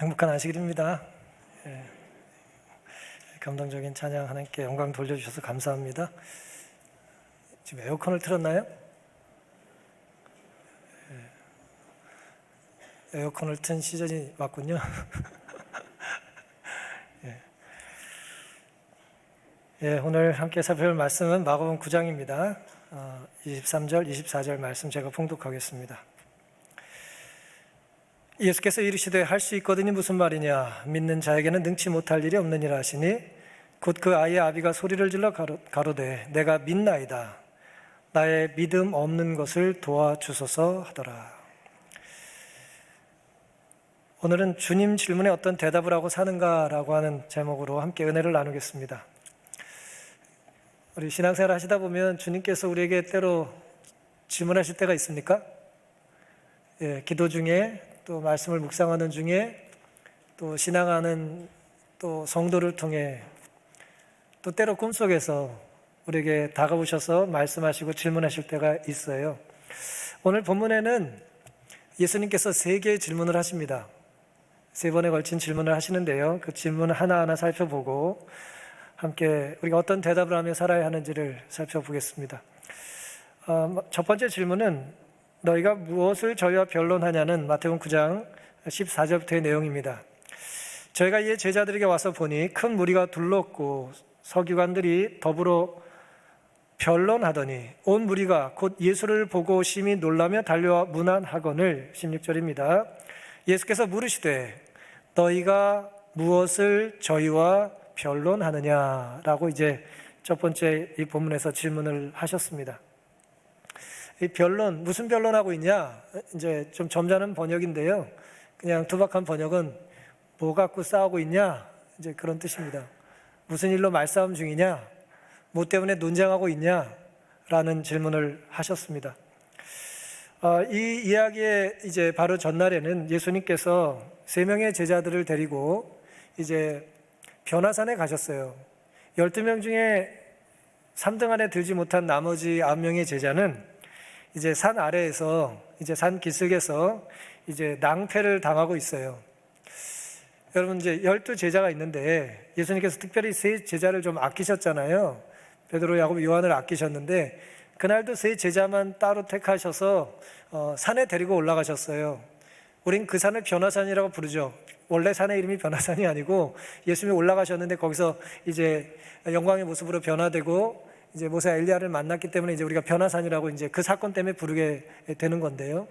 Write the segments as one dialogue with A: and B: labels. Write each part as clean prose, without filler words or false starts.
A: 행복한 안식일입니다. 감동적인 찬양 하나님께 영광 돌려주셔서 감사합니다. 지금 에어컨을 틀었나요? 에어컨을 튼 시절이 맞군요. 오늘 함께 살펴볼 말씀은 마가복음 9장입니다. 23절, 24절 말씀 제가 봉독하겠습니다. 예수께서 이르시되 할 수 있거든이 무슨 말이냐, 믿는 자에게는 능치 못할 일이 없느니라 하시니 곧 그 아이의 아비가 소리를 질러 가로되 내가 믿나이다, 나의 믿음 없는 것을 도와주소서 하더라. 오늘은 주님 질문에 어떤 대답을 하고 사는가라고 하는 제목으로 함께 은혜를 나누겠습니다. 우리 신앙생활 하시다 보면 주님께서 우리에게 때로 질문하실 때가 있습니까? 기도 중에, 또 말씀을 묵상하는 중에, 또 신앙하는 또 성도를 통해, 또 때로 꿈속에서 우리에게 다가오셔서 말씀하시고 질문하실 때가 있어요. 오늘 본문에는 예수님께서 3개의 질문을 하십니다. 3번에 걸친 질문을 하시는데요, 그 질문을 하나하나 살펴보고 함께 우리가 어떤 대답을 하며 살아야 하는지를 살펴보겠습니다. 첫 번째 질문은 너희가 무엇을 저희와 변론하냐는 마태복음 9장 14절부터의 내용입니다. 저희가 이에 제자들에게 와서 보니 큰 무리가 둘렀고 서기관들이 더불어 변론하더니 온 무리가 곧 예수를 보고 심히 놀라며 달려와 문안하거늘. 16절입니다. 예수께서 물으시되 너희가 무엇을 저희와 변론하느냐라고 이제 첫 번째 이 본문에서 질문을 하셨습니다. 이 변론, 무슨 변론하고 있냐? 이제 좀 점잖은 번역인데요, 그냥 투박한 번역은 뭐 갖고 싸우고 있냐? 이제 그런 뜻입니다. 무슨 일로 말싸움 중이냐? 뭐 때문에 논쟁하고 있냐? 라는 질문을 하셨습니다. 이 이야기의 이제 바로 전날에는 예수님께서 3명의 제자들을 데리고 이제 변화산에 가셨어요. 12명 중에 3등 안에 들지 못한 나머지 9명의 제자는 이제 산 아래에서, 이제 산 기슭에서 이제 낭패를 당하고 있어요. 여러분, 이제 12제자가 있는데 예수님께서 특별히 3제자를 좀 아끼셨잖아요. 베드로, 야고보, 요한을 아끼셨는데 그날도 3제자만 따로 택하셔서 산에 데리고 올라가셨어요. 우린 그 산을 변화산이라고 부르죠. 원래 산의 이름이 변화산이 아니고 예수님이 올라가셨는데 거기서 이제 영광의 모습으로 변화되고 이제 모세 엘리야를 만났기 때문에 이제 우리가 변화산이라고 이제 그 사건 때문에 부르게 되는 건데요.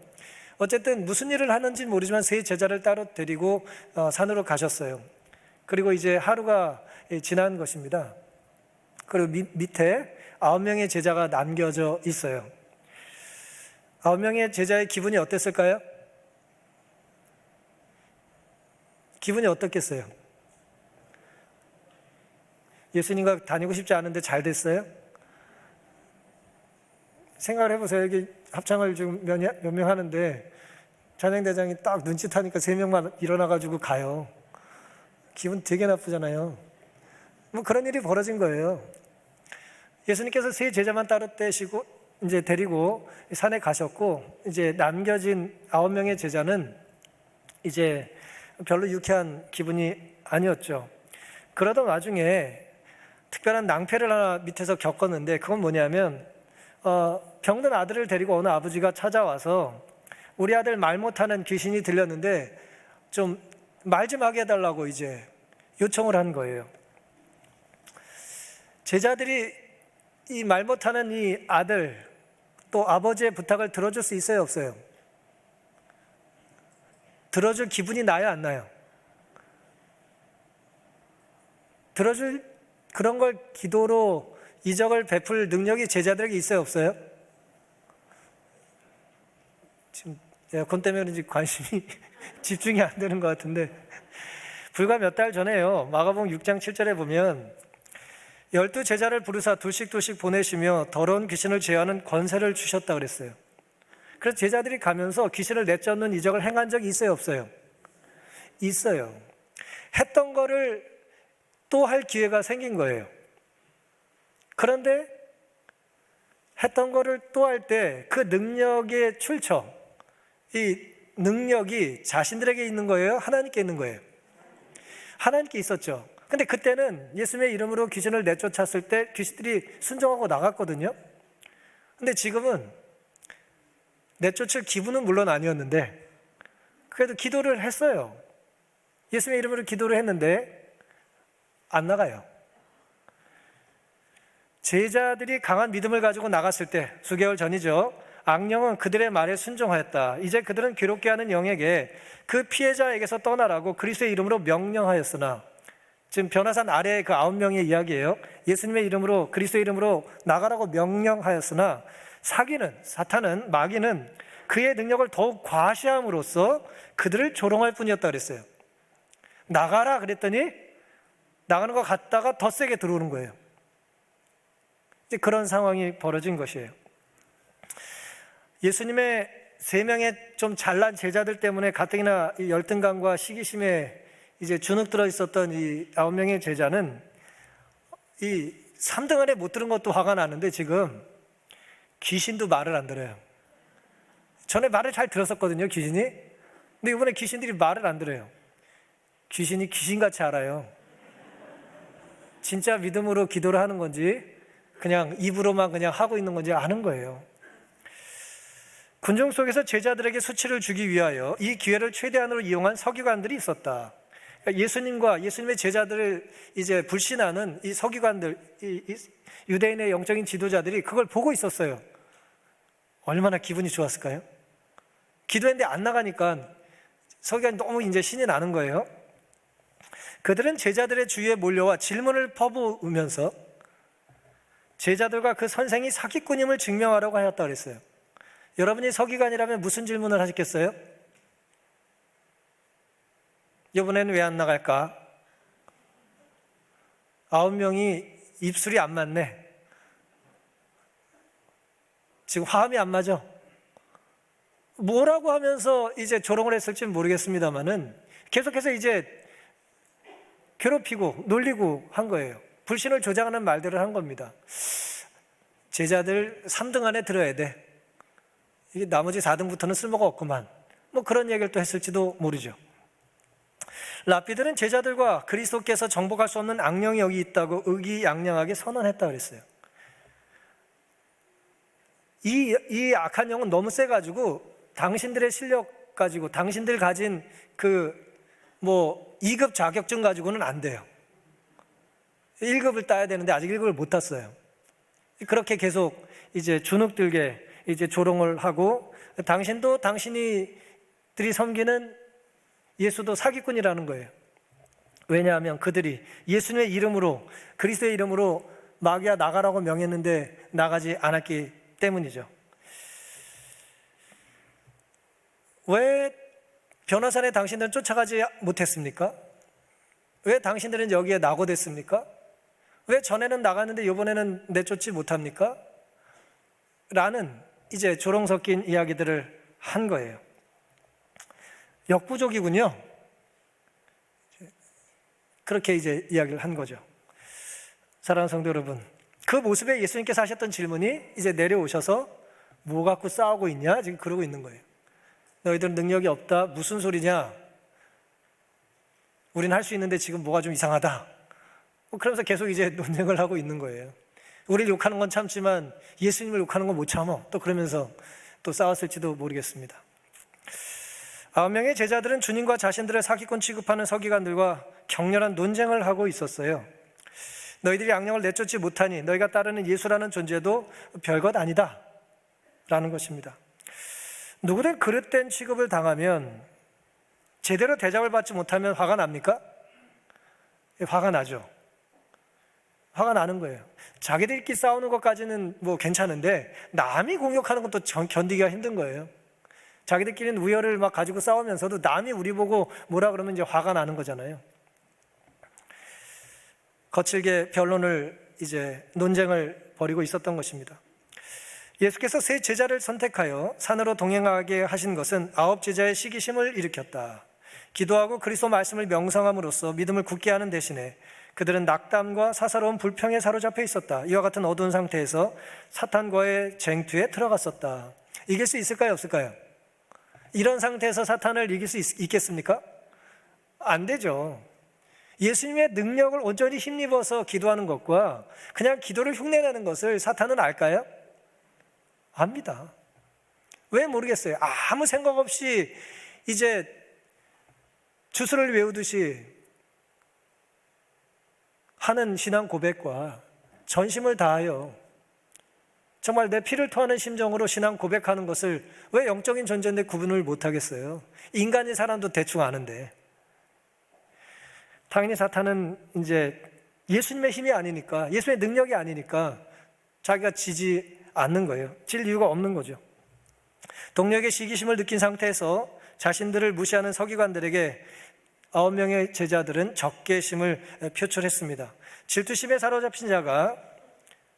A: 어쨌든 무슨 일을 하는지 모르지만 3제자를 따로 데리고 산으로 가셨어요. 그리고 이제 하루가 지난 것입니다. 그리고 밑에 9명의 제자가 남겨져 있어요. 9명의 제자의 기분이 어땠을까요? 기분이 어떻겠어요? 예수님과 다니고 싶지 않은데 잘 됐어요? 생각을 해보세요. 여기 합창을 지금 몇 명 하는데 찬양대장이 딱 눈짓하니까 3명만 일어나가지고 가요. 기분 되게 나쁘잖아요. 뭐 그런 일이 벌어진 거예요. 예수님께서 3제자만 따로 떼시고 이제 데리고 산에 가셨고, 이제 남겨진 9명의 제자는 이제 별로 유쾌한 기분이 아니었죠. 그러던 와중에 특별한 낭패를 하나 밑에서 겪었는데, 그건 뭐냐면 병든 아들을 데리고 어느 아버지가 찾아와서 우리 아들 말 못하는 귀신이 들렸는데 좀 말 좀 하게 해달라고 이제 요청을 한 거예요. 제자들이 이 말 못하는 이 아들, 또 아버지의 부탁을 들어줄 수 있어요, 없어요? 들어줄 기분이 나요, 안 나요? 들어줄 그런 걸 기도로 이적을 베풀 능력이 제자들에게 있어요, 없어요? 지금 에어컨 때문에 이제 관심이 집중이 안 되는 것 같은데, 불과 몇 달 전에요, 마가복음 6장 7절에 보면 12제자를 부르사 둘씩 보내시며 더러운 귀신을 제어하는 권세를 주셨다 그랬어요. 그래서 제자들이 가면서 귀신을 내쫓는 이적을 행한 적이 있어요, 없어요? 있어요. 했던 거를 또 할 기회가 생긴 거예요. 그런데 했던 거를 또 할 때 그 능력의 출처, 이 능력이 자신들에게 있는 거예요? 하나님께 있는 거예요? 하나님께 있었죠. 근데 그때는 예수님의 이름으로 귀신을 내쫓았을 때 귀신들이 순종하고 나갔거든요. 근데 지금은 내쫓을 기분은 물론 아니었는데 그래도 기도를 했어요. 예수님의 이름으로 기도를 했는데 안 나가요. 제자들이 강한 믿음을 가지고 나갔을 때 수개월 전이죠. 악령은 그들의 말에 순종하였다. 이제 그들은 괴롭게 하는 영에게 그 피해자에게서 떠나라고 그리스도의 이름으로 명령하였으나, 지금 변화산 아래의 그 9명의 이야기예요. 예수님의 이름으로, 그리스도의 이름으로 나가라고 명령하였으나 사탄은, 마귀는 그의 능력을 더욱 과시함으로써 그들을 조롱할 뿐이었다 그랬어요. 나가라 그랬더니 나가는 것 같다가 더 세게 들어오는 거예요. 이제 그런 상황이 벌어진 것이에요. 예수님의 3명의 좀 잘난 제자들 때문에 가뜩이나 이 열등감과 시기심에 이제 주눅 들어 있었던 이 9명의 제자는 이 3등 안에 못 들은 것도 화가 나는데 지금 귀신도 말을 안 들어요. 전에 말을 잘 들었었거든요, 귀신이. 근데 이번에 귀신들이 말을 안 들어요. 귀신이 귀신같이 알아요. 진짜 믿음으로 기도를 하는 건지 그냥 입으로만 그냥 하고 있는 건지 아는 거예요. 군중 속에서 제자들에게 수치를 주기 위하여 이 기회를 최대한으로 이용한 서기관들이 있었다. 예수님과 예수님의 제자들을 이제 불신하는 이 서기관들, 이 유대인의 영적인 지도자들이 그걸 보고 있었어요. 얼마나 기분이 좋았을까요? 기도했는데 안 나가니까 서기관이 너무 이제 신이 나는 거예요. 그들은 제자들의 주위에 몰려와 질문을 퍼부으면서 제자들과 그 선생이 사기꾼임을 증명하려고 하였다 그랬어요. 여러분이 서기관이라면 무슨 질문을 하셨겠어요? 이번에는 왜 안 나갈까? 9명이 입술이 안 맞네. 지금 화음이 안 맞아. 뭐라고 하면서 이제 조롱을 했을지는 모르겠습니다만은 계속해서 이제 괴롭히고 놀리고 한 거예요. 불신을 조장하는 말들을 한 겁니다. 제자들 3등 안에 들어야 돼. 이게 나머지 4등부터는 쓸모가 없구만. 뭐 그런 얘기를 또 했을지도 모르죠. 랍비들은 제자들과 그리스도께서 정복할 수 없는 악령이 여기 있다고 의기양양하게 선언했다 그랬어요. 이 악한 영은 너무 세가지고 당신들의 실력 가지고 당신들 가진 그 2급 자격증 가지고는 안 돼요. 1급을 따야 되는데 아직 1급을 못 땄어요. 그렇게 계속 이제 주눅들게 이제 조롱을 하고, 당신도 당신이들이 섬기는 예수도 사기꾼이라는 거예요. 왜냐하면 그들이 예수님의 이름으로, 그리스도의 이름으로 마귀야 나가라고 명했는데 나가지 않았기 때문이죠. 왜 변화산에 당신들은 쫓아가지 못했습니까? 왜 당신들은 여기에 낙오됐습니까? 왜 전에는 나갔는데 이번에는 내쫓지 못합니까? 라는 이제 조롱 섞인 이야기들을 한 거예요. 역부족이군요. 그렇게 이제 이야기를 한 거죠. 사랑하는 성도 여러분, 그 모습에 예수님께서 하셨던 질문이 이제 내려오셔서 뭐 갖고 싸우고 있냐? 지금 그러고 있는 거예요. 너희들은 능력이 없다? 무슨 소리냐? 우린 할 수 있는데 지금 뭐가 좀 이상하다. 그러면서 계속 이제 논쟁을 하고 있는 거예요. 우리를 욕하는 건 참지만 예수님을 욕하는 건 못 참어. 또 그러면서 또 싸웠을지도 모르겠습니다. 9명의 제자들은 주님과 자신들을 사기꾼 취급하는 서기관들과 격렬한 논쟁을 하고 있었어요. 너희들이 악령을 내쫓지 못하니 너희가 따르는 예수라는 존재도 별것 아니다 라는 것입니다. 누구든 그릇된 취급을 당하면, 제대로 대접을 받지 못하면 화가 납니까? 화가 나죠. 화가 나는 거예요. 자기들끼리 싸우는 것까지는 뭐 괜찮은데 남이 공격하는 것도 견디기가 힘든 거예요. 자기들끼리는 우열을 막 가지고 싸우면서도 남이 우리 보고 뭐라 그러면 이제 화가 나는 거잖아요. 거칠게 변론을 이제 논쟁을 벌이고 있었던 것입니다. 예수께서 세 제자를 선택하여 산으로 동행하게 하신 것은 9 제자의 시기심을 일으켰다. 기도하고 그리스도 말씀을 명상함으로써 믿음을 굳게 하는 대신에 그들은 낙담과 사사로운 불평에 사로잡혀 있었다. 이와 같은 어두운 상태에서 사탄과의 쟁투에 들어갔었다. 이길 수 있을까요, 없을까요? 이런 상태에서 사탄을 이길 수 있겠습니까? 안 되죠. 예수님의 능력을 온전히 힘입어서 기도하는 것과 그냥 기도를 흉내내는 것을 사탄은 알까요? 압니다. 왜 모르겠어요. 아무 생각 없이 이제 주술을 외우듯이 하는 신앙 고백과 전심을 다하여 정말 내 피를 토하는 심정으로 신앙 고백하는 것을 왜 영적인 존재인데 구분을 못하겠어요? 인간인 사람도 대충 아는데. 당연히 사탄은 이제 예수님의 힘이 아니니까, 예수님의 능력이 아니니까 자기가 지지 않는 거예요. 질 이유가 없는 거죠. 동료에게 시기심을 느낀 상태에서 자신들을 무시하는 서기관들에게 9명의 제자들은 적개심을 표출했습니다. 질투심에 사로잡힌 자가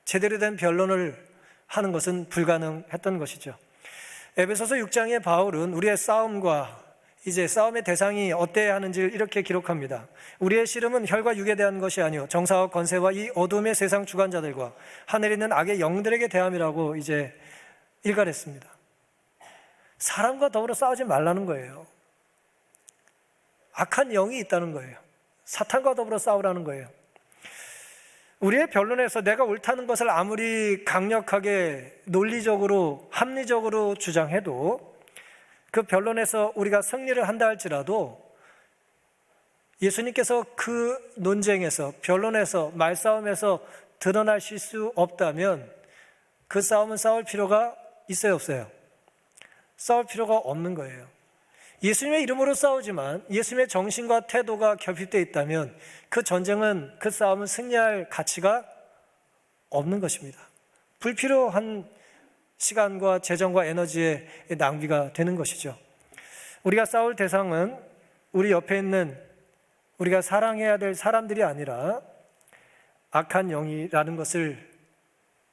A: 제대로 된 변론을 하는 것은 불가능했던 것이죠. 에베소서 6장의 바울은 우리의 싸움과 이제 싸움의 대상이 어때야 하는지를 이렇게 기록합니다. 우리의 씨름은 혈과 육에 대한 것이 아니요 정사와 권세와 이 어둠의 세상 주관자들과 하늘에 있는 악의 영들에게 대함이라고 이제 일갈했습니다. 사람과 더불어 싸우지 말라는 거예요. 악한 영이 있다는 거예요. 사탄과 더불어 싸우라는 거예요. 우리의 변론에서 내가 옳다는 것을 아무리 강력하게 논리적으로 합리적으로 주장해도 그 변론에서 우리가 승리를 한다 할지라도 예수님께서 그 논쟁에서 변론에서 말싸움에서 드러나실 수 없다면 그 싸움은 싸울 필요가 있어요, 없어요? 싸울 필요가 없는 거예요. 예수님의 이름으로 싸우지만 예수님의 정신과 태도가 결핍되어 있다면 그 전쟁은, 그 싸움은 승리할 가치가 없는 것입니다. 불필요한 시간과 재정과 에너지의 낭비가 되는 것이죠. 우리가 싸울 대상은 우리 옆에 있는 우리가 사랑해야 될 사람들이 아니라 악한 영이라는 것을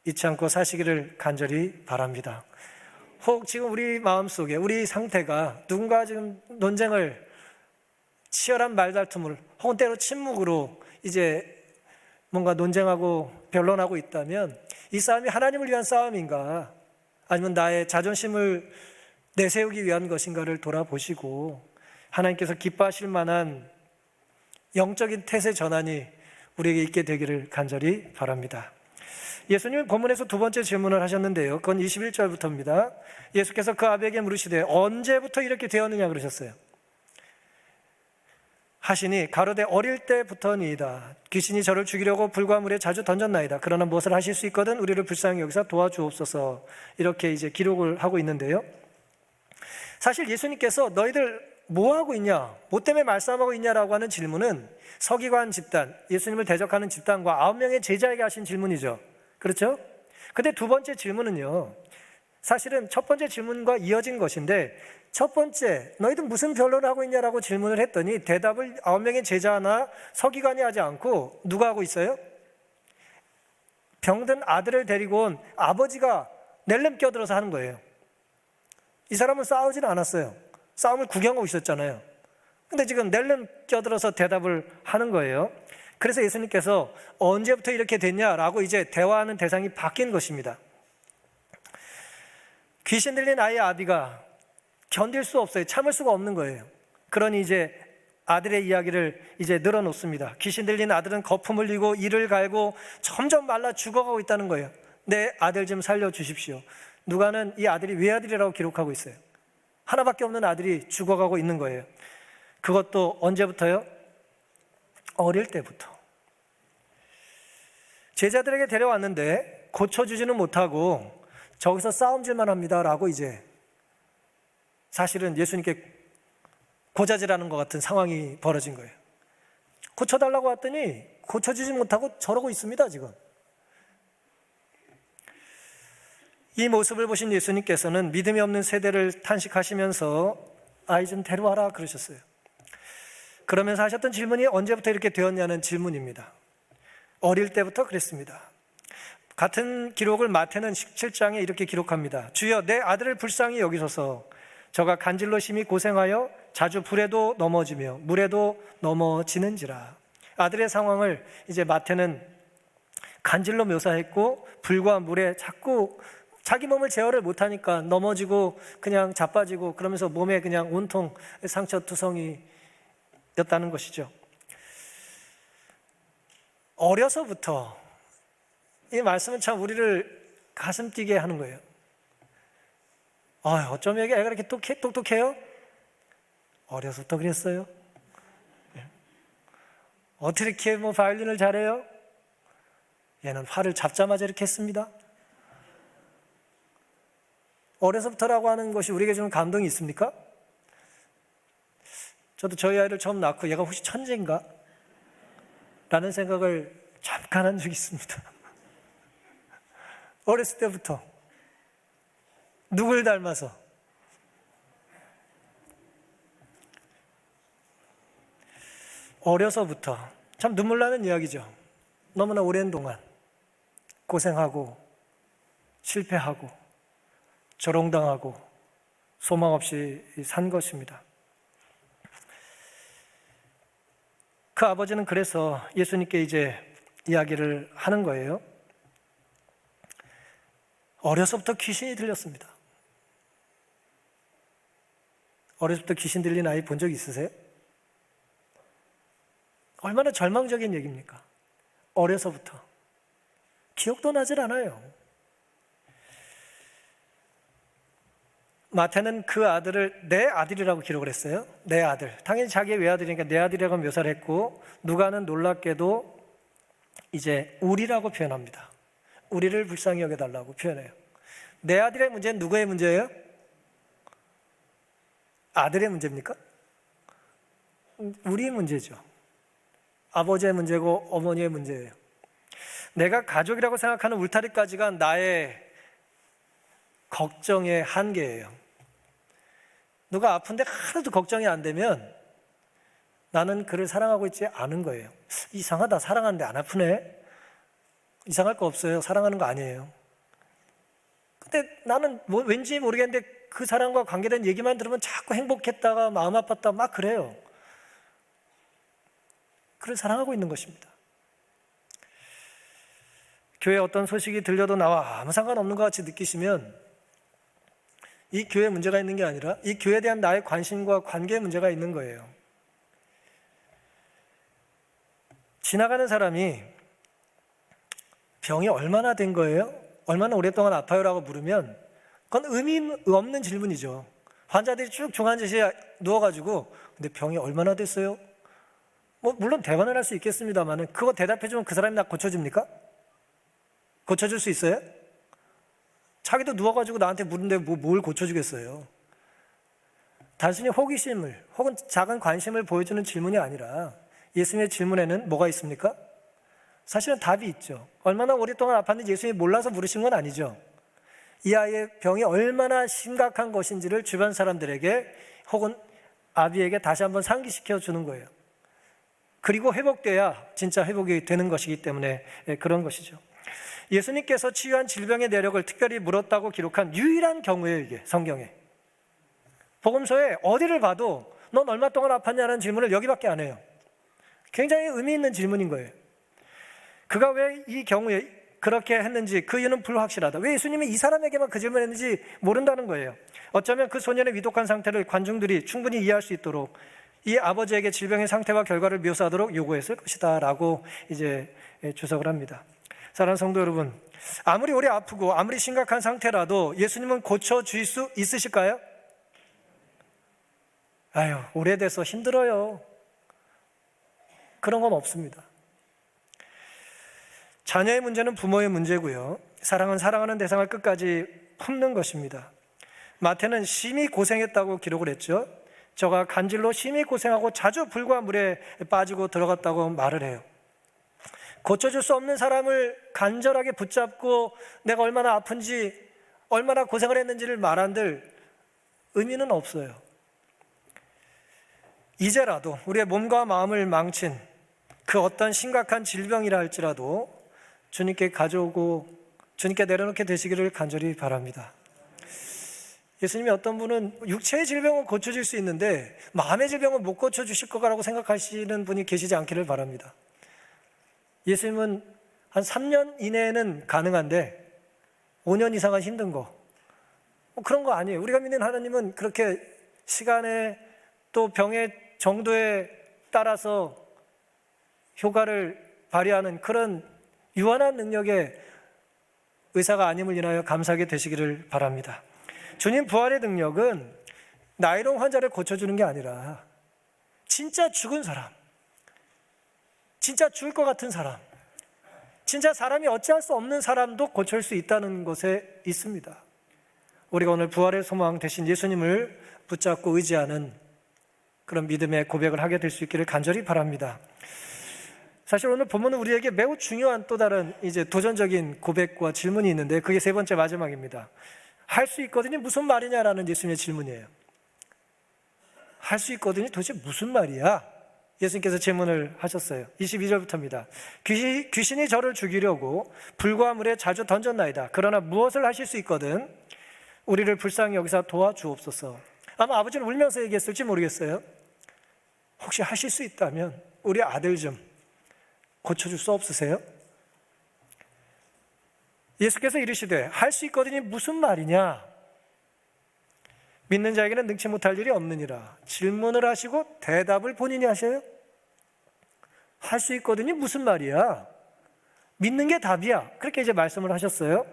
A: 잊지 않고 사시기를 간절히 바랍니다. 혹 지금 우리 마음속에 우리 상태가 누군가 지금 논쟁을, 치열한 말다툼을 혹은 때로 침묵으로 이제 뭔가 논쟁하고 변론하고 있다면 이 싸움이 하나님을 위한 싸움인가 아니면 나의 자존심을 내세우기 위한 것인가를 돌아보시고 하나님께서 기뻐하실 만한 영적인 태세 전환이 우리에게 있게 되기를 간절히 바랍니다. 예수님은 본문에서 두 번째 질문을 하셨는데요. 그건 21절부터입니다. 예수께서 그 아비에게 물으시되 언제부터 이렇게 되었느냐 그러셨어요. 하시니 가로되 어릴 때부터니이다. 귀신이 저를 죽이려고 불과 물에 자주 던졌나이다. 그러나 무엇을 하실 수 있거든 우리를 불쌍히 여기서 도와주옵소서. 이렇게 이제 기록을 하고 있는데요. 사실 예수님께서 너희들 뭐 하고 있냐, 뭐 때문에 말싸움하고 있냐라고 하는 질문은 서기관 집단, 예수님을 대적하는 집단과 9명의 제자에게 하신 질문이죠. 그렇죠? 근데 두 번째 질문은요, 사실은 첫 번째 질문과 이어진 것인데, 첫 번째 너희들 무슨 변론을 하고 있냐라고 질문을 했더니 대답을 9명의 제자나 서기관이 하지 않고 누가 하고 있어요? 병든 아들을 데리고 온 아버지가 낼름 껴들어서 하는 거예요. 이 사람은 싸우지는 않았어요. 싸움을 구경하고 있었잖아요. 근데 지금 낼름 껴들어서 대답을 하는 거예요. 그래서 예수님께서 언제부터 이렇게 됐냐라고 이제 대화하는 대상이 바뀐 것입니다. 귀신 들린 아이의 아비가 견딜 수 없어요. 참을 수가 없는 거예요. 그러니 이제 아들의 이야기를 이제 늘어놓습니다. 귀신 들린 아들은 거품 흘리고 이를 갈고 점점 말라 죽어가고 있다는 거예요. 내 아들 좀 살려주십시오. 누가는 이 아들이 외아들이라고 기록하고 있어요. 하나밖에 없는 아들이 죽어가고 있는 거예요. 그것도 언제부터요? 어릴 때부터. 제자들에게 데려왔는데 고쳐주지는 못하고 저기서 싸움질만 합니다라고 이제 사실은 예수님께 고자질하는 것 같은 상황이 벌어진 거예요. 고쳐달라고 했더니 고쳐주지 못하고 저러고 있습니다, 지금. 이 모습을 보신 예수님께서는 믿음이 없는 세대를 탄식하시면서 아이 좀 데려와라 그러셨어요. 그러면서 하셨던 질문이 언제부터 이렇게 되었냐는 질문입니다. 어릴 때부터 그랬습니다. 같은 기록을 마태는 17장에 이렇게 기록합니다. 주여 내 아들을 불쌍히 여기소서. 저가 간질로 심히 고생하여 자주 불에도 넘어지며 물에도 넘어지는지라. 아들의 상황을 이제 마태는 간질로 묘사했고 불과 물에 자꾸 자기 몸을 제어를 못하니까 넘어지고 그냥 자빠지고 그러면서 몸에 그냥 온통 상처투성이였다는 것이죠. 어려서부터 이 말씀은 참 우리를 가슴 뛰게 하는 거예요. 어쩜 애가 이렇게 똑똑해요? 어려서부터 그랬어요. 어떻게 이렇게 바이올린을 잘해요? 얘는 활을 잡자마자 이렇게 했습니다. 어려서부터라고 하는 것이 우리에게 주는 감동이 있습니까? 저도 저희 아이를 처음 낳고 얘가 혹시 천재인가? 라는 생각을 잠깐 한 적이 있습니다. 어렸을 때부터 누굴 닮아서 어려서부터 참 눈물 나는 이야기죠. 너무나 오랜 동안 고생하고 실패하고 조롱당하고 소망 없이 산 것입니다. 그 아버지는 그래서 예수님께 이제 이야기를 하는 거예요. 어려서부터 귀신이 들렸습니다. 어려서부터 귀신 들린 아이 본 적 있으세요? 얼마나 절망적인 얘기입니까? 어려서부터. 기억도 나질 않아요. 마태는 그 아들을 내 아들이라고 기록을 했어요. 내 아들. 당연히 자기의 외아들이니까 내 아들이라고 묘사를 했고, 누가는 놀랍게도 이제 우리라고 표현합니다. 우리를 불쌍히 여겨달라고 표현해요. 내 아들의 문제는 누구의 문제예요? 아들의 문제입니까? 우리의 문제죠. 아버지의 문제고 어머니의 문제예요. 내가 가족이라고 생각하는 울타리까지가 나의 걱정의 한계예요. 누가 아픈데 하나도 걱정이 안 되면 나는 그를 사랑하고 있지 않은 거예요. 이상하다, 사랑하는데 안 아프네? 이상할 거 없어요. 사랑하는 거 아니에요. 근데 나는 왠지 모르겠는데 그 사람과 관계된 얘기만 들으면 자꾸 행복했다가 마음 아팠다 막 그래요. 그를 사랑하고 있는 것입니다. 교회에 어떤 소식이 들려도 나와 아무 상관없는 것 같이 느끼시면 이 교회에 문제가 있는 게 아니라 이 교회에 대한 나의 관심과 관계에 문제가 있는 거예요. 지나가는 사람이 병이 얼마나 된 거예요? 얼마나 오랫동안 아파요라고 물으면 그건 의미 없는 질문이죠. 환자들이 쭉 중환자실에 누워가지고 근데 병이 얼마나 됐어요? 물론 대화는 할 수 있겠습니다만 그거 대답해주면 그 사람이 나 고쳐집니까? 고쳐줄 수 있어요? 자기도 누워가지고 나한테 물는데 뭘 고쳐주겠어요? 단순히 호기심을 혹은 작은 관심을 보여주는 질문이 아니라 예수님의 질문에는 뭐가 있습니까? 사실은 답이 있죠. 얼마나 오랫동안 아팠는지 예수님이 몰라서 물으신 건 아니죠. 이 아이의 병이 얼마나 심각한 것인지를 주변 사람들에게 혹은 아비에게 다시 한번 상기시켜 주는 거예요. 그리고 회복돼야 진짜 회복이 되는 것이기 때문에 그런 것이죠. 예수님께서 치유한 질병의 내력을 특별히 물었다고 기록한 유일한 경우예요, 이게 성경에. 복음서에 어디를 봐도 넌 얼마 동안 아팠냐는 질문을 여기밖에 안 해요. 굉장히 의미 있는 질문인 거예요. 그가 왜 이 경우에 그렇게 했는지 그 이유는 불확실하다. 왜 예수님이 이 사람에게만 그 질문을 했는지 모른다는 거예요. 어쩌면 그 소년의 위독한 상태를 관중들이 충분히 이해할 수 있도록 이 아버지에게 질병의 상태와 결과를 묘사하도록 요구했을 것이다 라고 이제 주석을 합니다. 사랑하는 성도 여러분, 아무리 오래 아프고 아무리 심각한 상태라도 예수님은 고쳐주실 수 있으실까요? 오래돼서 힘들어요. 그런 건 없습니다. 자녀의 문제는 부모의 문제고요. 사랑은 사랑하는 대상을 끝까지 품는 것입니다. 마태는 심히 고생했다고 기록을 했죠. 저가 간질로 심히 고생하고 자주 불과 물에 빠지고 들어갔다고 말을 해요. 고쳐줄 수 없는 사람을 간절하게 붙잡고 내가 얼마나 아픈지 얼마나 고생을 했는지를 말한들 의미는 없어요. 이제라도 우리의 몸과 마음을 망친 그 어떤 심각한 질병이라 할지라도 주님께 가져오고 주님께 내려놓게 되시기를 간절히 바랍니다. 예수님이 어떤 분은 육체의 질병은 고쳐줄 수 있는데 마음의 질병은 못 고쳐주실 거라고 생각하시는 분이 계시지 않기를 바랍니다. 예수님은 한 3년 이내에는 가능한데 5년 이상은 힘든 거. 그런 거 아니에요. 우리가 믿는 하나님은 그렇게 시간에 또 병의 정도에 따라서 효과를 발휘하는 그런 유한한 능력의 의사가 아님을 인하여 감사하게 되시기를 바랍니다. 주님 부활의 능력은 나이로운 환자를 고쳐주는 게 아니라 진짜 죽은 사람, 진짜 죽을 것 같은 사람, 진짜 사람이 어찌할 수 없는 사람도 고칠 수 있다는 것에 있습니다. 우리가 오늘 부활의 소망 대신 예수님을 붙잡고 의지하는 그런 믿음의 고백을 하게 될 수 있기를 간절히 바랍니다. 사실 오늘 본문은 우리에게 매우 중요한 또 다른 이제 도전적인 고백과 질문이 있는데 그게 세 번째 마지막입니다. 할 수 있거든요. 무슨 말이냐라는 예수님의 질문이에요. 할 수 있거든요. 도대체 무슨 말이야? 예수님께서 질문을 하셨어요. 22절부터입니다. 귀신이 저를 죽이려고 불과 물에 자주 던졌나이다. 그러나 무엇을 하실 수 있거든 우리를 불쌍히 여기서 도와주옵소서. 아마 아버지는 울면서 얘기했을지 모르겠어요. 혹시 하실 수 있다면 우리 아들 좀 고쳐줄 수 없으세요? 예수께서 이르시되 할 수 있거든요. 무슨 말이냐? 믿는 자에게는 능치 못할 일이 없느니라. 질문을 하시고 대답을 본인이 하셔요? 할 수 있거든요. 무슨 말이야? 믿는 게 답이야. 그렇게 이제 말씀을 하셨어요.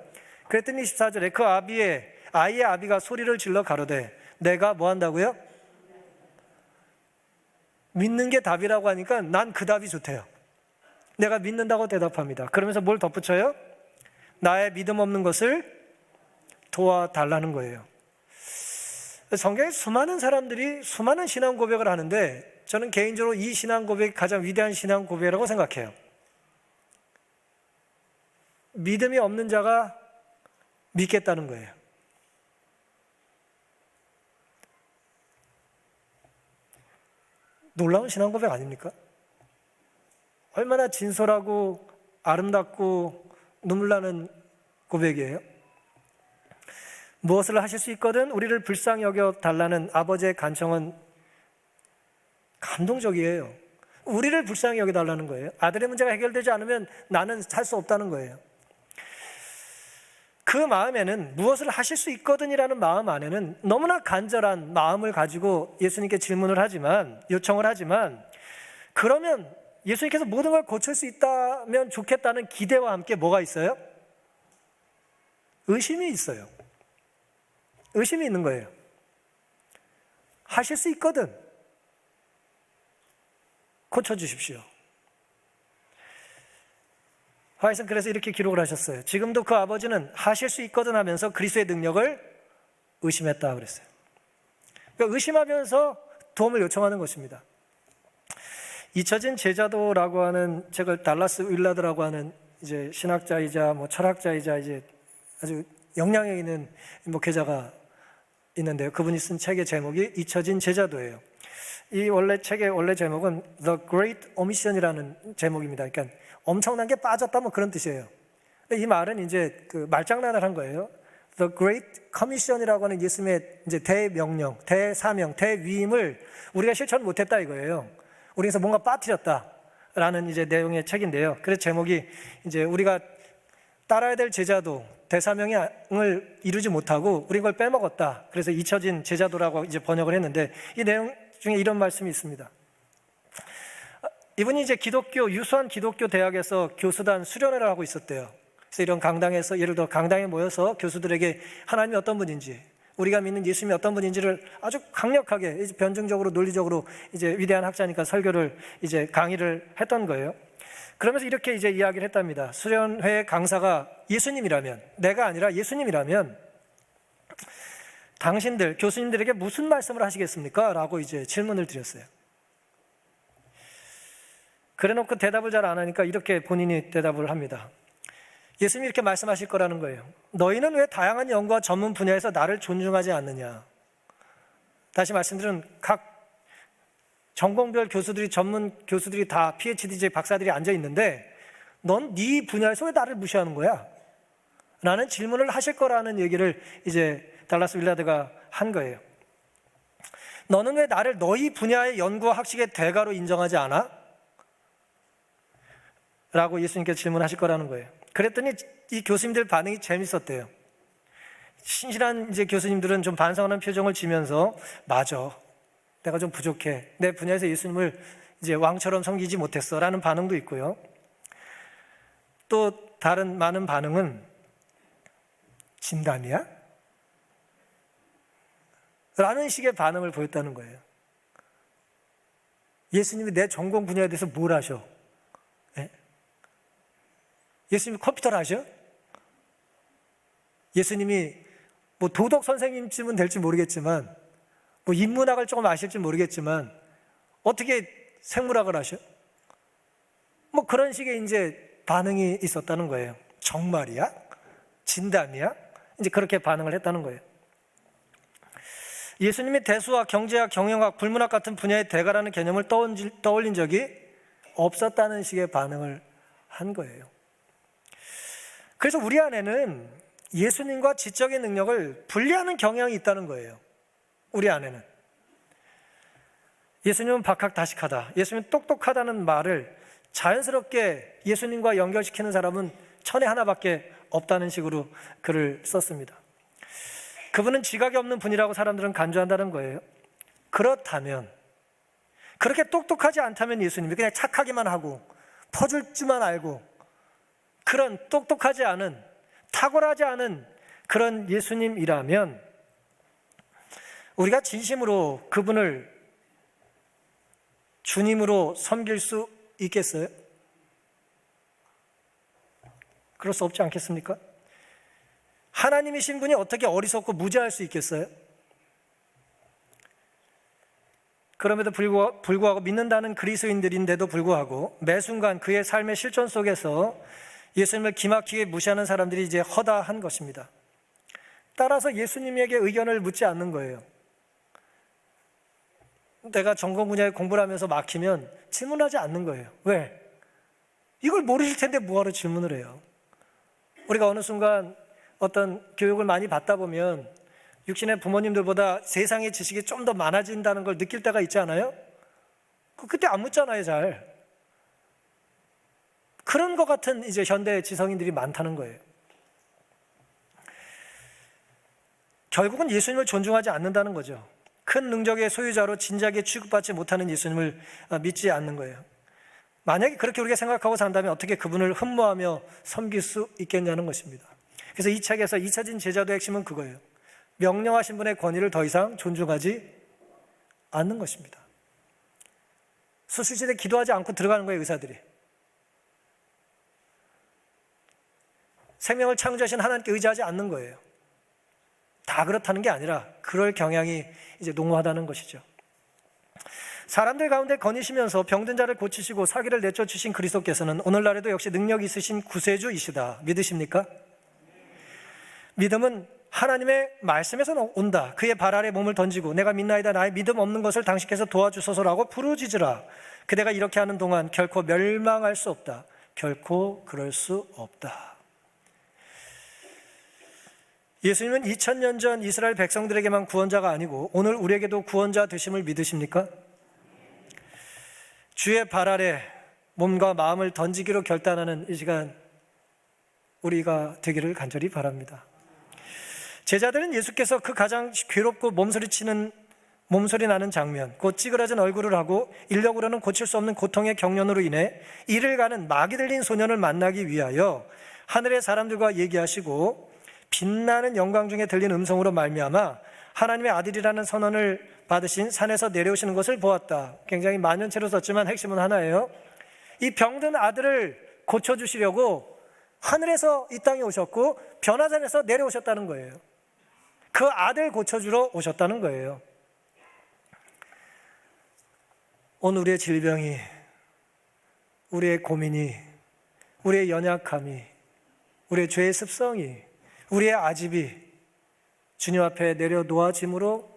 A: 그랬더니 24절에 그 아이의 아비가 소리를 질러 가로되 내가 뭐 한다고요? 믿는 게 답이라고 하니까 난 그 답이 좋대요. 내가 믿는다고 대답합니다. 그러면서 뭘 덧붙여요? 나의 믿음 없는 것을 도와달라는 거예요. 성경에 수많은 사람들이 수많은 신앙 고백을 하는데 저는 개인적으로 이 신앙 고백이 가장 위대한 신앙 고백이라고 생각해요. 믿음이 없는 자가 믿겠다는 거예요. 놀라운 신앙 고백 아닙니까? 얼마나 진솔하고 아름답고 눈물 나는 고백이에요. 무엇을 하실 수 있거든 우리를 불쌍히 여겨 달라는 아버지의 간청은 감동적이에요. 우리를 불쌍히 여겨 달라는 거예요. 아들의 문제가 해결되지 않으면 나는 살 수 없다는 거예요. 그 마음에는 무엇을 하실 수 있거든이라는 마음 안에는 너무나 간절한 마음을 가지고 예수님께 질문을 하지만, 요청을 하지만, 그러면 예수님께서 모든 걸 고칠 수 있다면 좋겠다는 기대와 함께 뭐가 있어요? 의심이 있어요. 의심이 있는 거예요. 하실 수 있거든. 고쳐주십시오. 화이슨 그래서 이렇게 기록을 하셨어요. 지금도 그 아버지는 하실 수 있거든 하면서 그리스도의 능력을 의심했다 그랬어요. 그러니까 의심하면서 도움을 요청하는 것입니다. 잊혀진 제자도라고 하는 책을 달라스 윌라드라고 하는 이제 신학자이자 철학자이자 이제 아주 영향력 있는 목회자가 있는데요. 그분이 쓴 책의 제목이 잊혀진 제자도예요. 이 책의 원래 제목은 The Great Omission이라는 제목입니다. 그러니까 엄청난 게 빠졌다 뭐 그런 뜻이에요. 이 말은 이제 그 말장난을 한 거예요. The Great Commission이라고 하는 예수님의 이제 대명령, 대사명, 대위임을 우리가 실천 못했다 이거예요. 우리에서 뭔가 빠뜨렸다라는 이제 내용의 책인데요. 그래서 제목이 이제 우리가 따라야 될 제자도 대사명을 이루지 못하고 우리 그걸 빼먹었다. 그래서 잊혀진 제자도라고 이제 번역을 했는데 이 내용 중에 이런 말씀이 있습니다. 이분이 이제 유수한 기독교 대학에서 교수단 수련회를 하고 있었대요. 그래서 이런 강당에서 예를 들어 강당에 모여서 교수들에게 하나님이 어떤 분인지, 우리가 믿는 예수님이 어떤 분인지를 아주 강력하게 변증적으로 논리적으로 이제 위대한 학자니까 설교를 이제 강의를 했던 거예요. 그러면서 이렇게 이제 이야기를 했답니다. 수련회 강사가 예수님이라면, 내가 아니라 예수님이라면 당신들 교수님들에게 무슨 말씀을 하시겠습니까? 라고 이제 질문을 드렸어요. 그래놓고 대답을 잘 안 하니까 이렇게 본인이 대답을 합니다. 예수님이 이렇게 말씀하실 거라는 거예요. 너희는 왜 다양한 연구와 전문 분야에서 나를 존중하지 않느냐? 다시 말씀드린 각 전공별 교수들이, 전문 교수들이 다 PhD 박사들이 앉아 있는데 넌 네 분야에서 왜 나를 무시하는 거야? 라는 질문을 하실 거라는 얘기를 이제 달라스 윌라드가 한 거예요. 너는 왜 나를 너희 분야의 연구와 학식의 대가로 인정하지 않아? 라고 예수님께서 질문하실 거라는 거예요. 그랬더니 이 교수님들 반응이 재밌었대요. 신실한 이제 교수님들은 좀 반성하는 표정을 지면서 맞아, 내가 좀 부족해, 내 분야에서 예수님을 이제 왕처럼 섬기지 못했어라는 반응도 있고요. 또 다른 많은 반응은 진담이야? 라는 식의 반응을 보였다는 거예요. 예수님이 내 전공 분야에 대해서 뭘 하셔? 예? 예수님이 컴퓨터를 하셔? 예수님이 뭐 도덕 선생님쯤은 될지 모르겠지만, 뭐 인문학을 조금 아실지 모르겠지만, 어떻게 생물학을 하셔? 뭐 그런 식의 이제 반응이 있었다는 거예요. 정말이야? 진담이야? 이제 그렇게 반응을 했다는 거예요. 예수님이 대수학, 경제학, 경영학, 불문학 같은 분야의 대가라는 개념을 떠올린 적이 없었다는 식의 반응을 한 거예요. 그래서 우리 안에는 예수님과 지적인 능력을 분리하는 경향이 있다는 거예요. 우리 안에는. 예수님은 박학다식하다, 예수님은 똑똑하다는 말을 자연스럽게 예수님과 연결시키는 사람은 천에 하나밖에 없다는 식으로 글을 썼습니다. 그분은 지각이 없는 분이라고 사람들은 간주한다는 거예요. 그렇다면, 그렇게 똑똑하지 않다면 예수님이 그냥 착하기만 하고 퍼줄 줄만 알고 그런 똑똑하지 않은, 탁월하지 않은 그런 예수님이라면 우리가 진심으로 그분을 주님으로 섬길 수 있겠어요? 그럴 수 없지 않겠습니까? 하나님이신 분이 어떻게 어리석고 무지할 수 있겠어요? 그럼에도 불구하고 믿는다는 그리스도인들인데도 불구하고 매 순간 그의 삶의 실존 속에서 예수님을 기막히게 무시하는 사람들이 이제 허다한 것입니다. 따라서 예수님에게 의견을 묻지 않는 거예요. 내가 전공 분야에 공부를 하면서 막히면 질문하지 않는 거예요. 왜? 이걸 모르실 텐데 뭐하러 질문을 해요? 우리가 어느 순간 어떤 교육을 많이 받다 보면 육신의 부모님들보다 세상의 지식이 좀 더 많아진다는 걸 느낄 때가 있지 않아요? 그때 안 묻잖아요, 잘. 그런 것 같은 이제 현대 지성인들이 많다는 거예요. 결국은 예수님을 존중하지 않는다는 거죠. 큰 능력의 소유자로 진지하게 취급받지 못하는 예수님을 믿지 않는 거예요. 만약에 그렇게 우리가 생각하고 산다면 어떻게 그분을 흠모하며 섬길 수 있겠냐는 것입니다. 그래서 이 책에서 잊혀진 제자도의 핵심은 그거예요. 명령하신 분의 권위를 더 이상 존중하지 않는 것입니다. 수술실에 기도하지 않고 들어가는 거예요, 의사들이. 생명을 창조하신 하나님께 의지하지 않는 거예요. 다 그렇다는 게 아니라 그럴 경향이 이제 농후하다는 것이죠. 사람들 가운데 거니시면서 병든 자를 고치시고 사기를 내쫓으신 그리스도께서는 오늘날에도 역시 능력 있으신 구세주이시다. 믿으십니까? 믿음은 하나님의 말씀에서 온다. 그의 발 아래 몸을 던지고 내가 믿나이다, 나의 믿음 없는 것을 당신께서 도와주소서라고 부르짖으라. 그대가 이렇게 하는 동안 결코 멸망할 수 없다. 결코 그럴 수 없다. 예수님은 2000년 전 이스라엘 백성들에게만 구원자가 아니고 오늘 우리에게도 구원자 되심을 믿으십니까? 주의 발 아래 몸과 마음을 던지기로 결단하는 이 시간 우리가 되기를 간절히 바랍니다. 제자들은 예수께서 그 가장 괴롭고 몸소리 나는 장면, 곧 찌그러진 얼굴을 하고 인력으로는 고칠 수 없는 고통의 경련으로 인해 이를 가는 막이 들린 소년을 만나기 위하여 하늘의 사람들과 얘기하시고 빛나는 영광 중에 들린 음성으로 말미암아 하나님의 아들이라는 선언을 받으신 산에서 내려오시는 것을 보았다. 굉장히 만연체로 썼지만 핵심은 하나예요. 이 병든 아들을 고쳐주시려고 하늘에서 이 땅에 오셨고 변화산에서 내려오셨다는 거예요. 그 아들 고쳐주러 오셨다는 거예요. 오늘 우리의 질병이, 우리의 고민이, 우리의 연약함이, 우리의 죄의 습성이, 우리의 아집이 주님 앞에 내려놓아짐으로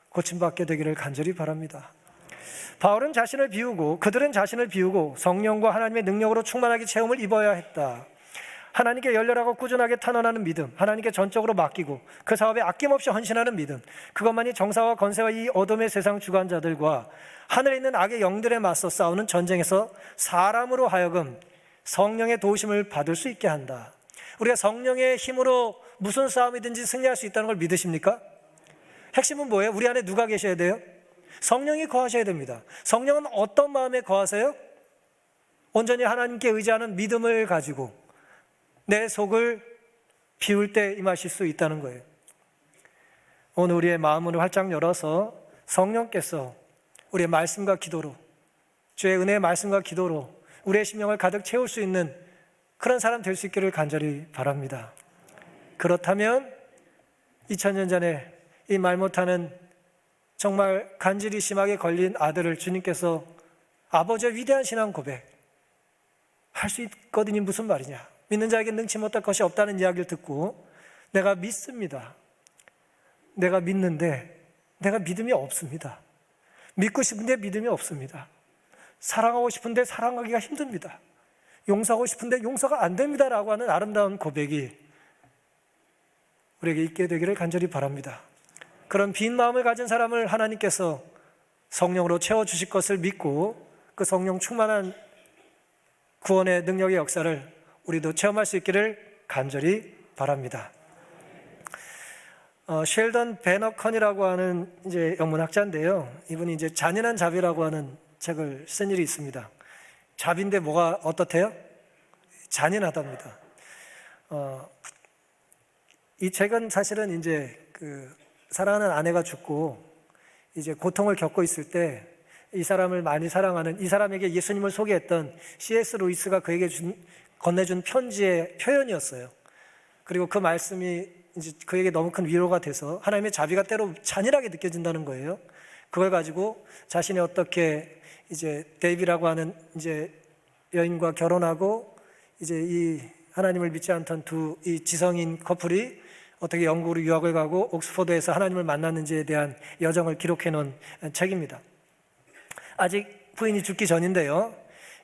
A: 고침받게 되기를 간절히 바랍니다. 바울은 그들은 자신을 비우고 성령과 하나님의 능력으로 충만하게 체험을 입어야 했다. 하나님께 열렬하고 꾸준하게 탄원하는 믿음, 하나님께 전적으로 맡기고 그 사업에 아낌없이 헌신하는 믿음, 그것만이 정사와 건세와 이 어둠의 세상 주관자들과 하늘에 있는 악의 영들에 맞서 싸우는 전쟁에서 사람으로 하여금 성령의 도우심을 받을 수 있게 한다. 우리가 성령의 힘으로 무슨 싸움이든지 승리할 수 있다는 걸 믿으십니까? 핵심은 뭐예요? 우리 안에 누가 계셔야 돼요? 성령이 거하셔야 됩니다. 성령은 어떤 마음에 거하세요? 온전히 하나님께 의지하는 믿음을 가지고 내 속을 비울 때 임하실 수 있다는 거예요. 오늘 우리의 마음을 활짝 열어서 성령께서 우리의 말씀과 기도로, 주의 은혜의 말씀과 기도로 우리의 심령을 가득 채울 수 있는 그런 사람 될 수 있기를 간절히 바랍니다. 그렇다면 2000년 전에 이 말 못하는 정말 간질이 심하게 걸린 아들을 주님께서 아버지의 위대한 신앙 고백 할 수 있거든이 무슨 말이냐, 믿는 자에게 능치 못할 것이 없다는 이야기를 듣고 내가 믿습니다, 내가 믿는데 내가 믿음이 없습니다, 믿고 싶은데 믿음이 없습니다, 사랑하고 싶은데 사랑하기가 힘듭니다, 용서하고 싶은데 용서가 안 됩니다 라고 하는 아름다운 고백이 우리에게 있게 되기를 간절히 바랍니다. 그런 빈 마음을 가진 사람을 하나님께서 성령으로 채워주실 것을 믿고 그 성령 충만한 구원의 능력의 역사를 우리도 체험할 수 있기를 간절히 바랍니다. 쉘던 베너컨이라고 하는 이제 영문학자인데요. 이분이 이제 잔인한 자비라고 하는 책을 쓴 일이 있습니다. 자비인데 뭐가 어떻대요? 잔인하답니다. 이 책은 사실은 이제 사랑하는 아내가 죽고 이제 고통을 겪고 있을 때 이 사람을 많이 사랑하는, 이 사람에게 예수님을 소개했던 C.S. 루이스가 그에게 건네준 편지의 표현이었어요. 그리고 그 말씀이 이제 그에게 너무 큰 위로가 돼서 하나님의 자비가 때로 잔인하게 느껴진다는 거예요. 그걸 가지고 자신이 어떻게 이제 데이비라고 하는 이제 여인과 결혼하고 이제 이 하나님을 믿지 않던 이 지성인 커플이 어떻게 영국으로 유학을 가고 옥스퍼드에서 하나님을 만났는지에 대한 여정을 기록해 놓은 책입니다. 아직 부인이 죽기 전인데요.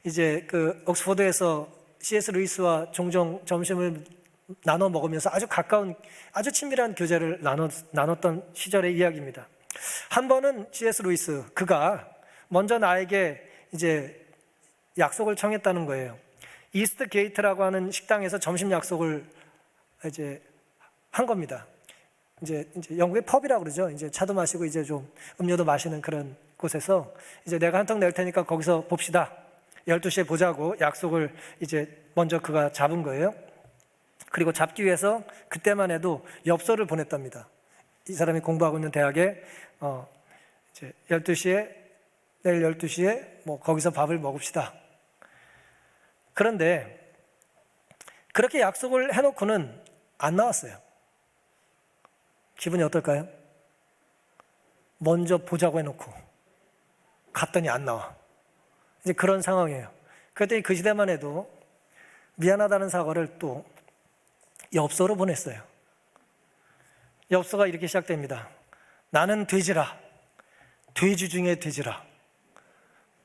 A: 이제 옥스퍼드에서 C.S. 루이스와 종종 점심을 나눠 먹으면서 아주 가까운, 아주 친밀한 교제를 나눴던 시절의 이야기입니다. 한 번은 C.S. 루이스, 그가 먼저 나에게 이제 약속을 청했다는 거예요. 이스트 게이트라고 하는 식당에서 점심 약속을 이제 한 겁니다. 이제 영국의 펍이라고 그러죠. 이제 차도 마시고 이제 좀 음료도 마시는 그런 곳에서 이제 내가 한 턱 낼 테니까 거기서 봅시다. 12시에 보자고 약속을 이제 먼저 그가 잡은 거예요. 그리고 잡기 위해서 그때만 해도 엽서를 보냈답니다. 이 사람이 공부하고 있는 대학에 이제 12시에 내일 12시에 뭐 거기서 밥을 먹읍시다. 그런데 그렇게 약속을 해놓고는 안 나왔어요. 기분이 어떨까요? 먼저 보자고 해놓고 갔더니 안 나와. 이제 그런 상황이에요. 그랬더니 그 시대만 해도 미안하다는 사과를 또 엽서로 보냈어요. 엽서가 이렇게 시작됩니다. 나는 돼지라, 돼지 중에 돼지라.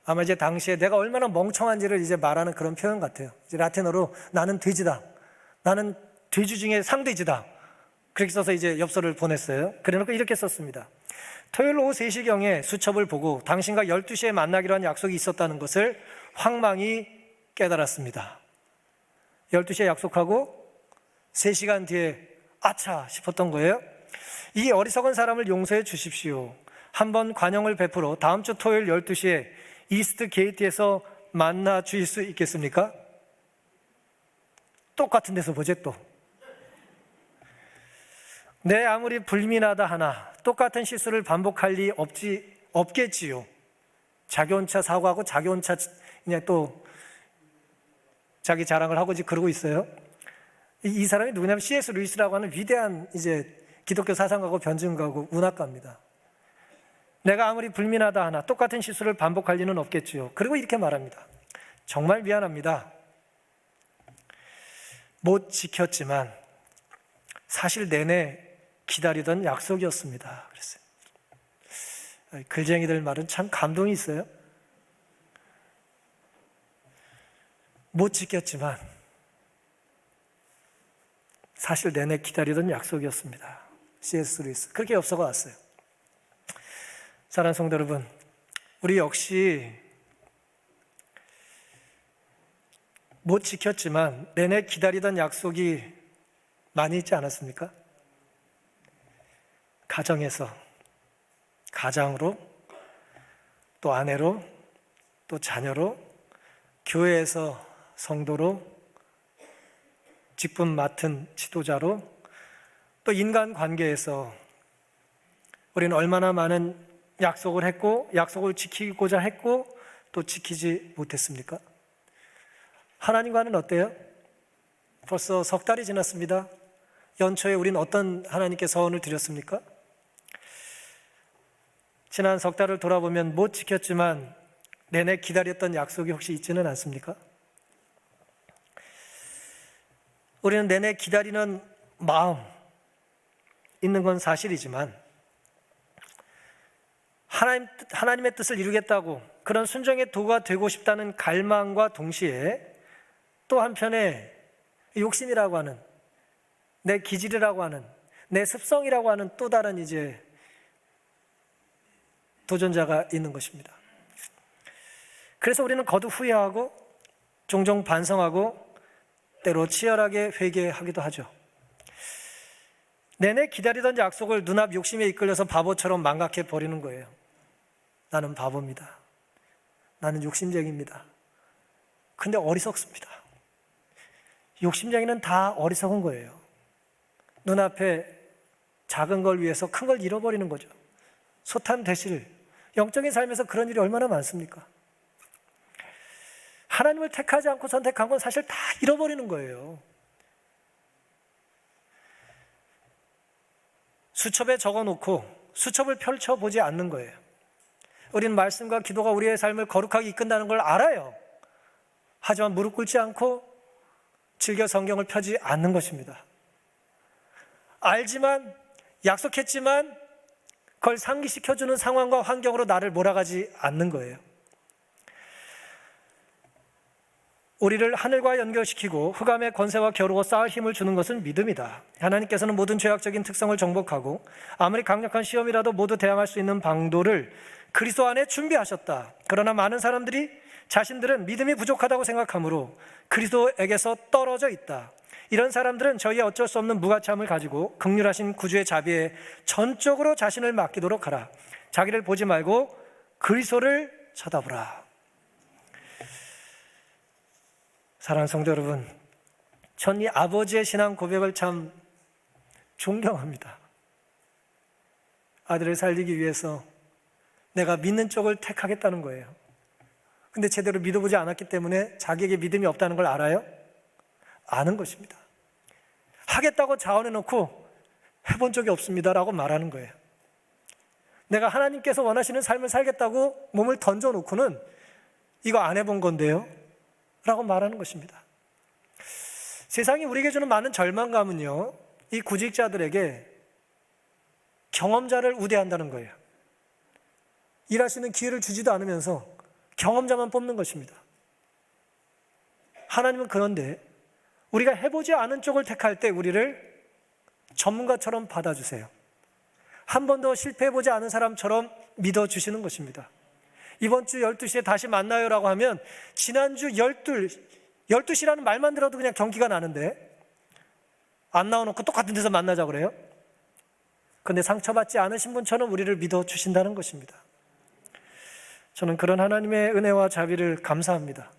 A: 아마 이제 당시에 내가 얼마나 멍청한지를 이제 말하는 그런 표현 같아요. 이제 라틴어로 나는 돼지다, 나는 돼지 중에 상돼지다, 그렇게 써서 이제 엽서를 보냈어요. 그래놓고 이렇게 썼습니다. 토요일 오후 3시경에 수첩을 보고 당신과 12시에 만나기로 한 약속이 있었다는 것을 황망히 깨달았습니다. 12시에 약속하고 3시간 뒤에 아차 싶었던 거예요. 이 어리석은 사람을 용서해 주십시오. 한번 관용을 베풀어 다음 주 토요일 12시에 이스트 게이트에서 만나 주실 수 있겠습니까? 똑같은 데서 보지 또. 내 아무리 불민하다 하나 똑같은 실수를 반복할 리 없겠지요. 자기 혼자 사고하고 자기 혼자 그냥 또 자기 자랑을 하고 그러고 있어요. 이 사람이 누구냐면 C.S. 루이스라고 하는 위대한 이제 기독교 사상가고 변증가고 문학가입니다. 내가 아무리 불민하다 하나 똑같은 실수를 반복할 리는 없겠지요. 그리고 이렇게 말합니다. 정말 미안합니다. 못 지켰지만 사실 내내 기다리던 약속이었습니다. 그랬어요. 글쟁이들 말은 참 감동이 있어요. 못 지켰지만 사실 내내 기다리던 약속이었습니다. C.S. 루이스. 그렇게 엽서가 왔어요. 사랑하는 성도 여러분, 우리 역시 못 지켰지만 내내 기다리던 약속이 많이 있지 않았습니까? 가정에서, 가장으로, 또 아내로, 또 자녀로, 교회에서 성도로, 직분 맡은 지도자로, 또 인간관계에서 우리는 얼마나 많은 약속을 했고, 약속을 지키고자 했고, 또 지키지 못했습니까? 하나님과는 어때요? 벌써 석 달이 지났습니다. 연초에 우리는 어떤 하나님께 서원을 드렸습니까? 지난 석 달을 돌아보면 못 지켰지만 내내 기다렸던 약속이 혹시 있지는 않습니까? 우리는 내내 기다리는 마음 있는 건 사실이지만 하나님의 뜻을 이루겠다고 그런 순종의 도구가 되고 싶다는 갈망과 동시에 또 한편에 욕심이라고 하는, 내 기질이라고 하는, 내 습성이라고 하는 또 다른 이제 도전자가 있는 것입니다. 그래서 우리는 거듭 후회하고 종종 반성하고 때로 치열하게 회개하기도 하죠. 내내 기다리던 약속을 눈앞 욕심에 이끌려서 바보처럼 망각해 버리는 거예요. 나는 바보입니다. 나는 욕심쟁이입니다. 근데 어리석습니다. 욕심쟁이는 다 어리석은 거예요. 눈앞에 작은 걸 위해서 큰 걸 잃어버리는 거죠. 소탄대실, 영적인 삶에서 그런 일이 얼마나 많습니까? 하나님을 택하지 않고 선택한 건 사실 다 잃어버리는 거예요. 수첩에 적어놓고 수첩을 펼쳐보지 않는 거예요. 우리는 말씀과 기도가 우리의 삶을 거룩하게 이끈다는 걸 알아요. 하지만 무릎 꿇지 않고 즐겨 성경을 펴지 않는 것입니다. 알지만, 약속했지만 그걸 상기시켜주는 상황과 환경으로 나를 몰아가지 않는 거예요. 우리를 하늘과 연결시키고 흑암의 권세와 겨루어 쌓을 힘을 주는 것은 믿음이다. 하나님께서는 모든 죄악적인 특성을 정복하고 아무리 강력한 시험이라도 모두 대항할 수 있는 방도를 그리스도 안에 준비하셨다. 그러나 많은 사람들이 자신들은 믿음이 부족하다고 생각하므로 그리스도에게서 떨어져 있다. 이런 사람들은 저희의 어쩔 수 없는 무가참을 가지고 긍휼하신 구주의 자비에 전적으로 자신을 맡기도록 하라. 자기를 보지 말고 그리스도를 쳐다보라. 사랑하는 성도 여러분, 전 이 아버지의 신앙 고백을 참 존경합니다. 아들을 살리기 위해서 내가 믿는 쪽을 택하겠다는 거예요. 근데 제대로 믿어보지 않았기 때문에 자기에게 믿음이 없다는 걸 알아요? 아는 것입니다. 하겠다고 자원해놓고 해본 적이 없습니다라고 말하는 거예요. 내가 하나님께서 원하시는 삶을 살겠다고 몸을 던져놓고는 이거 안 해본 건데요? 라고 말하는 것입니다. 세상이 우리에게 주는 많은 절망감은요, 이 구직자들에게 경험자를 우대한다는 거예요. 일할 수 있는 기회를 주지도 않으면서 경험자만 뽑는 것입니다. 하나님은 그런데 우리가 해보지 않은 쪽을 택할 때 우리를 전문가처럼 받아주세요. 한 번도 실패해보지 않은 사람처럼 믿어주시는 것입니다. 이번 주 12시에 다시 만나요라고 하면 지난주 12시라는 말만 들어도 그냥 경기가 나는데 안 나와놓고 똑같은 데서 만나자 그래요? 그런데 상처받지 않으신 분처럼 우리를 믿어주신다는 것입니다. 저는 그런 하나님의 은혜와 자비를 감사합니다.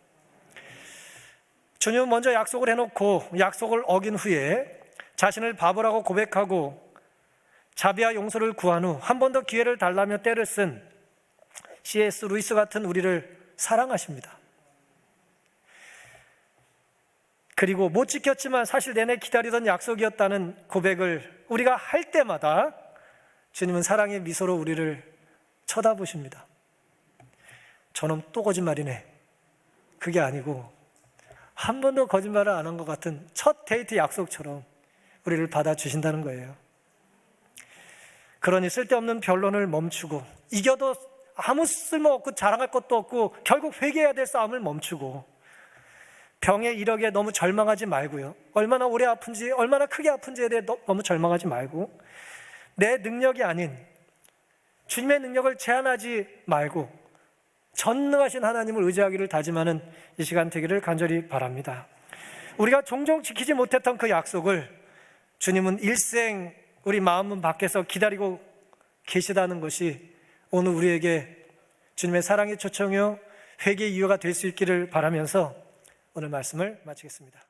A: 주님은 먼저 약속을 해놓고 약속을 어긴 후에 자신을 바보라고 고백하고 자비와 용서를 구한 후 한 번 더 기회를 달라며 때를 쓴 C.S. 루이스 같은 우리를 사랑하십니다. 그리고 못 지켰지만 사실 내내 기다리던 약속이었다는 고백을 우리가 할 때마다 주님은 사랑의 미소로 우리를 쳐다보십니다. 저놈 또 거짓말이네. 그게 아니고 한 번도 거짓말을 안 한 것 같은 첫 데이트 약속처럼 우리를 받아주신다는 거예요. 그러니 쓸데없는 변론을 멈추고 이겨도 아무 쓸모없고 자랑할 것도 없고 결국 회개해야 될 싸움을 멈추고 병의 이력에 너무 절망하지 말고요. 얼마나 오래 아픈지 얼마나 크게 아픈지에 대해 너무 절망하지 말고 내 능력이 아닌 주님의 능력을 제한하지 말고 전능하신 하나님을 의지하기를 다짐하는 이 시간 되기를 간절히 바랍니다. 우리가 종종 지키지 못했던 그 약속을 주님은 일생 우리 마음문 밖에서 기다리고 계시다는 것이 오늘 우리에게 주님의 사랑의 초청이요 회개의 이유가 될 수 있기를 바라면서 오늘 말씀을 마치겠습니다.